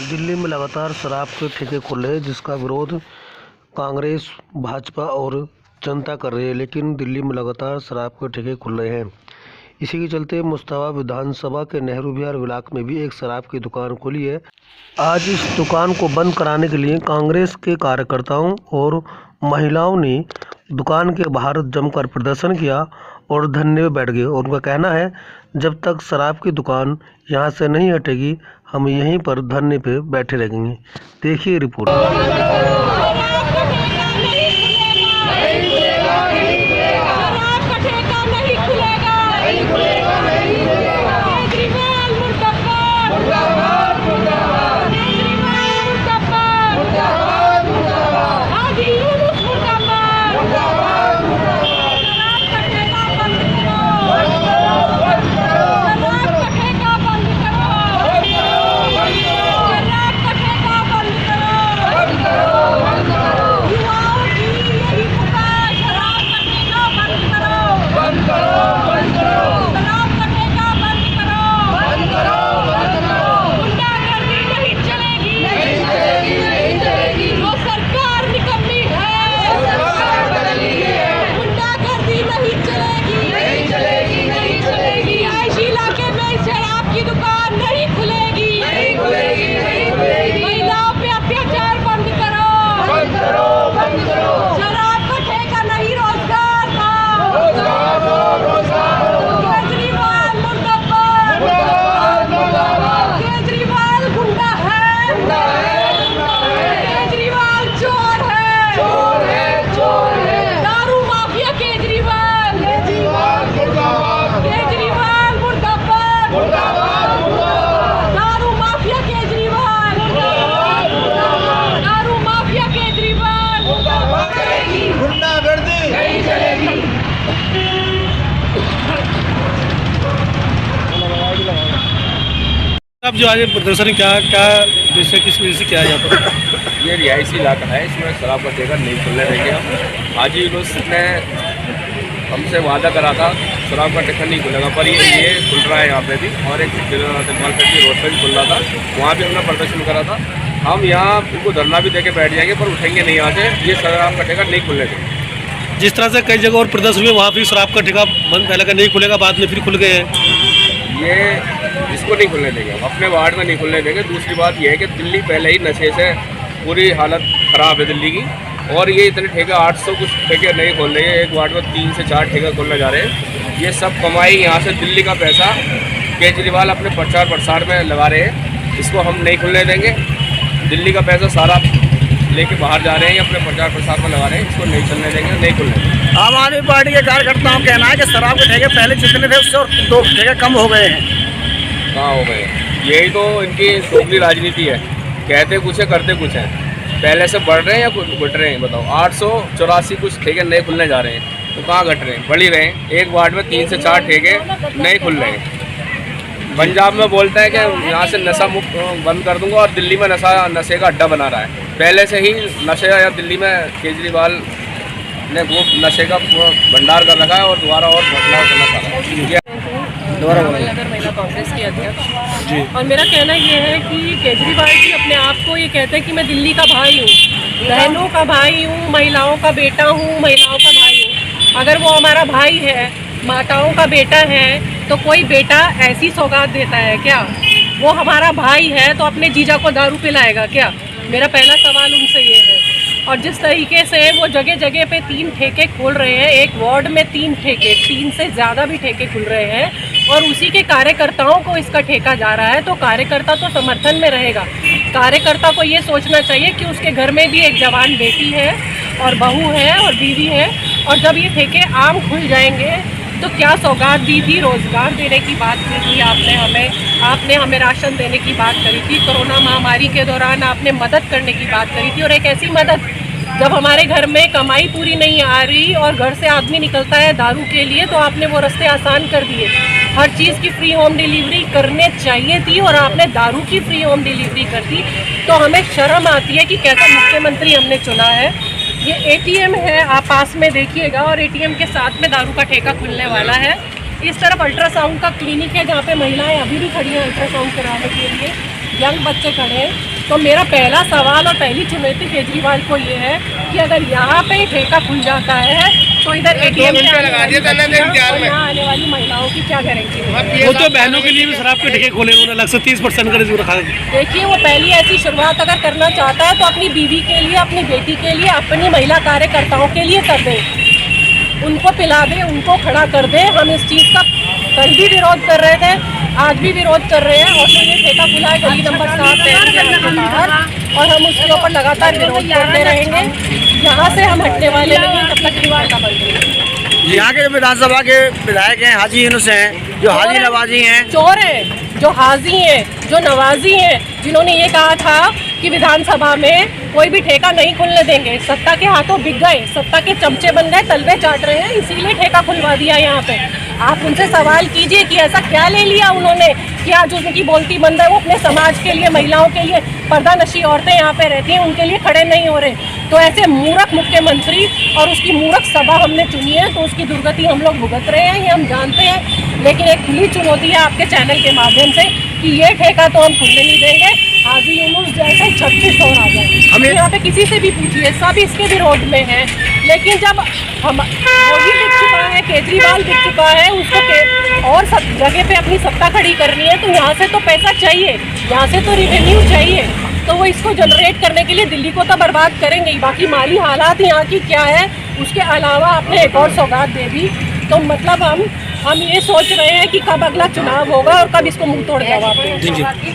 दिल्ली में लगातार शराब के ठेके खुल रहे हैं, जिसका विरोध कांग्रेस, भाजपा और जनता कर रही है। लेकिन दिल्ली में लगातार शराब के ठेके खुल रहे हैं। इसी के चलते मुश्ताबाद विधानसभा के नेहरू विहार इलाके में भी एक शराब की दुकान खुली है। आज इस दुकान को बंद कराने के लिए कांग्रेस के कार्यकर्ताओं और महिलाओं ने दुकान के बाहर जमकर प्रदर्शन किया और धरने में बैठ गए। और उनका कहना है, जब तक शराब की दुकान यहाँ से नहीं हटेगी, हम यहीं पर धरने पे बैठे रहेंगे। देखिए रिपोर्ट। अब जो आज प्रदर्शन क्या जैसे किस वजह से क्या है यहाँ पर? ये रिहायशी इलाका है, इसमें शराब का ठेका नहीं खुलने देंगे हम। आज ही ने हमसे वादा करा था शराब का ठेका नहीं खुलेगा, पर ये खुल रहा है यहाँ पे भी। और एक फैक्ट्री रोड पर भी खुल रहा था, वहाँ भी हमने प्रदर्शन करा था। हम यहाँ उनको धरना भी देके बैठ जाएंगे, पर उठेंगे नहीं यहाँ से। ये शराब का ठेका नहीं खुलने देंगे। जिस तरह से कई जगह और प्रदर्शन में वहाँ भी शराब का ठेका बंद, पहले का नहीं खुलेगा, बाद में फिर खुल गए हैं। ये इसको नहीं खुलने देंगे, अपने वार्ड में नहीं खुलने देंगे। दूसरी बात यह है कि दिल्ली पहले ही नशे से पूरी हालत ख़राब है दिल्ली की, और ये इतने ठेके 800 कुछ ठेके नहीं खोल रहे हैं। एक वार्ड में 3 से 4 ठेके खोलने जा रहे हैं। ये सब कमाई यहाँ से दिल्ली का पैसा केजरीवाल अपने प्रचार प्रसार में लगा रहे हैं। इसको हम नहीं खुलने देंगे। दिल्ली का पैसा सारा लेके बाहर जा रहे हैं, अपने प्रचार प्रसार में लगा रहे हैं। इसको नहीं चलने देंगे, नहीं खुलने देंगे। आम आदमी पार्टी के कार्यकर्ताओं का कहना है कि शराब के ठेके पहले जितने थे उससे और 2 ठेके कम हो गए हैं। कहाँ हो गए? यही तो इनकी दोगली राजनीति है। कहते कुछ है, करते कुछ है। पहले से बढ़ रहे हैं या घट रहे हैं? बताओ। 884 कुछ ठेके नए खुलने जा रहे हैं, तो कहाँ घट रहे हैं? बढ़ ही रहे हैं। एक वार्ड में 3 से 4 ठेके नहीं खुल रहे हैं। पंजाब में बोलता है कि यहाँ से नशा मुक्त बंद कर दूंगा, और दिल्ली में नशे का अड्डा बना रहा है। पहले से ही नशे या दिल्ली में केजरीवाल ने वो नशे का भंडार कर रखा है, और दोबारा और भंडार करना चाह रहा है। नगर महिला कांग्रेस की अध्यक्ष। और मेरा कहना ये है कि केजरीवाल जी अपने आप को ये कहते हैं कि मैं दिल्ली का भाई हूँ, बहनों का भाई हूँ, महिलाओं का बेटा हूँ, महिलाओं का भाई हूँ। अगर वो हमारा भाई है, माताओं का बेटा है, तो कोई बेटा ऐसी सौगात देता है क्या? वो हमारा भाई है तो अपने जीजा को दारू पिलाएगा क्या? मेरा पहला सवाल उनसे ये है। और जिस तरीके से वो जगह जगह पे 3 ठेके खोल रहे हैं, एक वार्ड में 3 ठेके, 3 से ज़्यादा भी ठेके खुल रहे हैं, और उसी के कार्यकर्ताओं को इसका ठेका जा रहा है, तो कार्यकर्ता तो समर्थन में रहेगा। कार्यकर्ता को ये सोचना चाहिए कि उसके घर में भी एक जवान बेटी है, और बहू है, और बीवी है। और जब ये ठेके आम खुल जाएंगे तो क्या सौगात दी थी? रोज़गार देने की बात की थी आपने हमें राशन देने की बात करी थी। कोरोना महामारी के दौरान आपने मदद करने की बात करी थी, और एक ऐसी मदद जब हमारे घर में कमाई पूरी नहीं आ रही और घर से आदमी निकलता है दारू के लिए, तो आपने वो रास्ते आसान कर दिए। हर चीज़ की फ्री होम डिलीवरी करने चाहिए थी, और आपने दारू की फ्री होम डिलीवरी कर दी। तो हमें शर्म आती है कि कैसा मुख्यमंत्री हमने चुना है। ये एटीएम है, आप पास में देखिएगा, और एटीएम के साथ में दारू का ठेका खुलने वाला है। इस तरफ अल्ट्रासाउंड का क्लिनिक है, जहाँ पे महिलाएं अभी भी खड़ी हैं अल्ट्रासाउंड कराने के लिए। यंग बच्चे खड़े हैं। तो मेरा पहला सवाल और पहली चुनौती केजरीवाल को ये है कि अगर यहाँ पे ठेका खुल जाता है तो इधर ATM और यहाँ आने वाली महिलाओं की क्या गारंटी है? वो तो बहनों के लिए भी शराब के ठेके खोले उन्होंने, अलग से 30% का रिजर्व रखा है। देखिए, वो पहली ऐसी शुरुआत अगर करना चाहता है तो अपनी बीवी के लिए, अपनी बेटी के लिए, अपनी महिला कार्यकर्ताओं के लिए कर दे, उनको पिला दे, उनको खड़ा कर दे। हम इस चीज़ का कल भी विरोध कर रहे थे, आज भी विरोध कर रहे हैं। और तो ये ठेका खुला है गली नंबर 7 के बाहर, और हम उसके ऊपर लगातार विरोध करते रहेंगे। यहाँ से हम हटने वाले नहीं हैं जब तक दीवार का बंद नहीं होगा। यहाँ के विधानसभा के विधायक हैं, हाजी यूनुस हैं, जो हाजी नवाजी हैं, चोर हैं, जो हाजी हैं, जो नवाजी हैं, जिन्होंने ये कहा था कि विधानसभा में कोई भी ठेका नहीं खुलने देंगे। सत्ता के हाथों बिक गए, सत्ता के चमचे बन गए, तलवे चाट रहे हैं, इसीलिए ठेका खुलवा दिया यहाँ पे। आप उनसे सवाल कीजिए कि ऐसा क्या ले लिया उन्होंने कि आज उनकी बोलती बंद है। वो अपने समाज के लिए, महिलाओं के लिए, पर्दानशी औरतें यहाँ पे रहती हैं, उनके लिए खड़े नहीं हो रहे। तो ऐसे मूर्ख मुख्यमंत्री और उसकी मूर्ख सभा हमने चुनी है, तो उसकी दुर्गति हम लोग भुगत रहे हैं, ये हम जानते हैं। लेकिन एक खुली चुनौती है आपके चैनल के माध्यम से कि ये ठेका तो हम खुलने नहीं देंगे। हाजी यूनुस जैसे 36 और आ जाए, हम यहाँ पे किसी से भी पूछिए, सब इसके विरोध में हैं। लेकिन जब हम मोदी दिख चुका है, केजरीवाल दिख चुका है, उसको और सब जगह पे अपनी सत्ता खड़ी करनी है, तो यहाँ से तो पैसा चाहिए, यहाँ से तो रिवेन्यू चाहिए। तो वो इसको जनरेट करने के लिए दिल्ली को तो बर्बाद करेंगे ही। बाकी माली हालात यहाँ की क्या है, उसके अलावा आपने एक और सौगात दे दी। तो मतलब हम ये सोच रहे हैं कि कब अगला चुनाव होगा और कब इसको मुंह तोड़ जवाब देंगे।